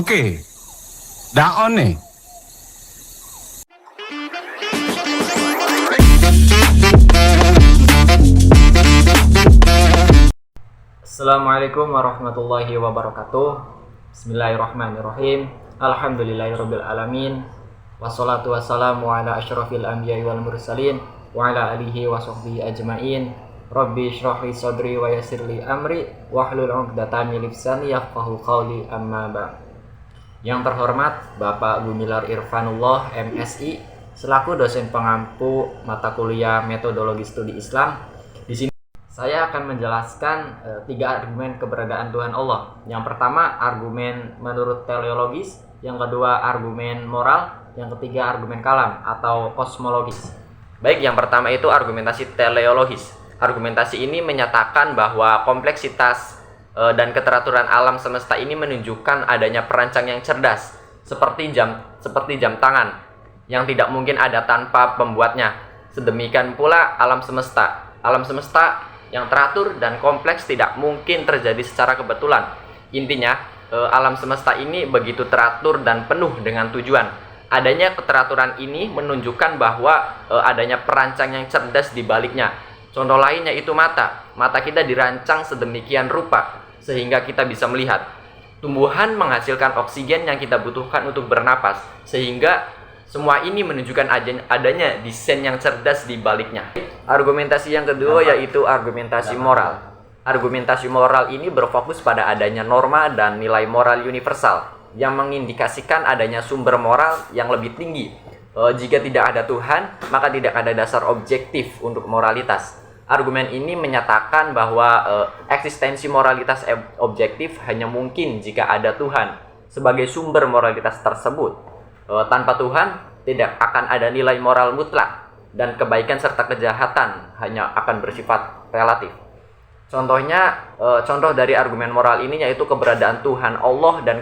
Okey. Dah on ni. Assalamualaikum warahmatullahi wabarakatuh. Bismillahirrahmanirrahim. Alhamdulillahirabbil alamin. Wassalatu wassalamu ala asyrafil anbiya'i wal mursalin wa ala alihi wa sahbihi ajmain. Rabbi shrah li sadri wa yassir li amri wahlul 'uqdatam min lisani yafqahu qawli, amma ba'd. Yang terhormat Bapak Gumilar Irfanullah MSI selaku dosen pengampu mata kuliah Metodologi Studi Islam. Di sini saya akan menjelaskan 3 argumen keberadaan Tuhan Allah. Yang pertama argumen menurut teleologis, yang kedua argumen moral, yang ketiga argumen kalam atau kosmologis. Baik, yang pertama itu argumentasi teleologis. Argumentasi ini menyatakan bahwa kompleksitas dan keteraturan alam semesta ini menunjukkan adanya perancang yang cerdas, seperti jam tangan yang tidak mungkin ada tanpa pembuatnya. Sedemikian pula alam semesta. Alam semesta yang teratur dan kompleks tidak mungkin terjadi secara kebetulan. Intinya, alam semesta ini begitu teratur dan penuh dengan tujuan. Adanya keteraturan ini menunjukkan bahwa adanya perancang yang cerdas di baliknya. Contoh lainnya itu mata. Mata kita dirancang sedemikian rupa sehingga kita bisa melihat. Tumbuhan menghasilkan oksigen yang kita butuhkan untuk bernapas, sehingga semua ini menunjukkan adanya desain yang cerdas di baliknya. Argumentasi yang kedua yaitu argumentasi moral. Argumentasi moral ini berfokus pada adanya norma dan nilai moral universal yang mengindikasikan adanya sumber moral yang lebih tinggi. Jika tidak ada Tuhan, maka tidak ada dasar objektif untuk moralitas. Argumen ini menyatakan bahwa eksistensi moralitas objektif hanya mungkin jika ada Tuhan sebagai sumber moralitas tersebut. Tanpa Tuhan, tidak akan ada nilai moral mutlak, dan kebaikan serta kejahatan hanya akan bersifat relatif. Contoh dari argumen moral ini yaitu keberadaan Tuhan Allah dan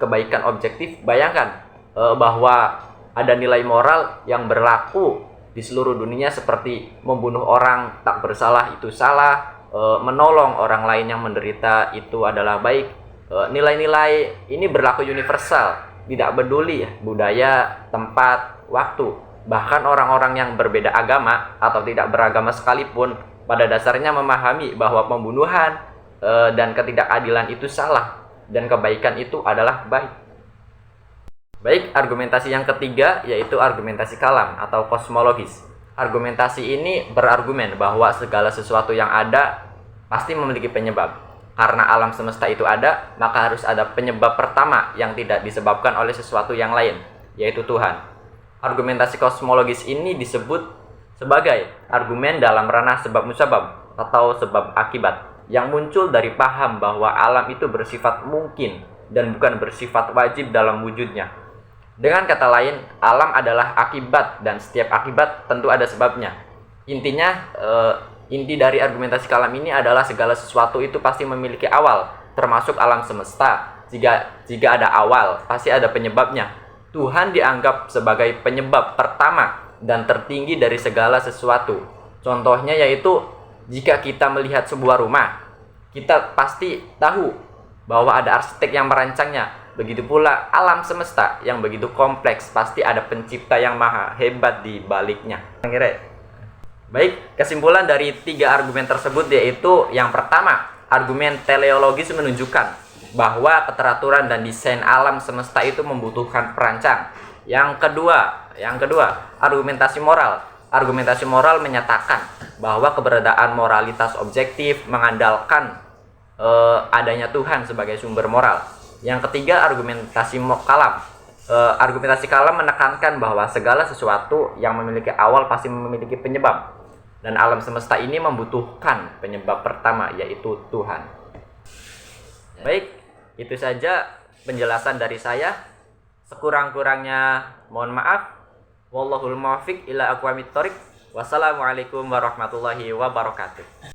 kebaikan objektif. Bayangkan bahwa ada nilai moral yang berlaku di seluruh dunia, seperti membunuh orang tak bersalah itu salah, menolong orang lain yang menderita itu adalah baik. Nilai-nilai ini berlaku universal, tidak peduli budaya, tempat, waktu. Bahkan orang-orang yang berbeda agama atau tidak beragama sekalipun pada dasarnya memahami bahwa pembunuhan dan ketidakadilan itu salah dan kebaikan itu adalah baik. Baik, argumentasi yang ketiga yaitu argumentasi kalam atau kosmologis. Argumentasi ini berargumen bahwa segala sesuatu yang ada pasti memiliki penyebab. Karena alam semesta itu ada, maka harus ada penyebab pertama yang tidak disebabkan oleh sesuatu yang lain, yaitu Tuhan. Argumentasi kosmologis ini disebut sebagai argumen dalam ranah sebab musabab atau sebab akibat, yang muncul dari paham bahwa alam itu bersifat mungkin dan bukan bersifat wajib dalam wujudnya. Dengan kata lain, alam adalah akibat dan setiap akibat tentu ada sebabnya. Intinya, inti dari argumentasi kalam ini adalah segala sesuatu itu pasti memiliki awal, termasuk alam semesta. Jika ada awal, pasti ada penyebabnya. Tuhan dianggap sebagai penyebab pertama dan tertinggi dari segala sesuatu. Contohnya yaitu, jika kita melihat sebuah rumah, kita pasti tahu bahwa ada arsitek yang merancangnya. Begitu pula alam semesta yang begitu kompleks, pasti ada pencipta yang maha hebat di baliknya. Baik, kesimpulan dari 3 argumen tersebut yaitu yang pertama, argumen teleologis menunjukkan bahwa keteraturan dan desain alam semesta itu membutuhkan perancang. Yang kedua, argumentasi moral. Argumentasi moral menyatakan bahwa keberadaan moralitas objektif mengandalkan adanya Tuhan sebagai sumber moral. Yang ketiga, argumentasi kalam. Argumentasi kalam menekankan bahwa segala sesuatu yang memiliki awal pasti memiliki penyebab, dan alam semesta ini membutuhkan penyebab pertama, yaitu Tuhan. Baik, itu saja penjelasan dari saya. Sekurang-kurangnya mohon maaf. Wallahul muwaffiq ila aqwamit thoriq. Wassalamualaikum warahmatullahi wabarakatuh.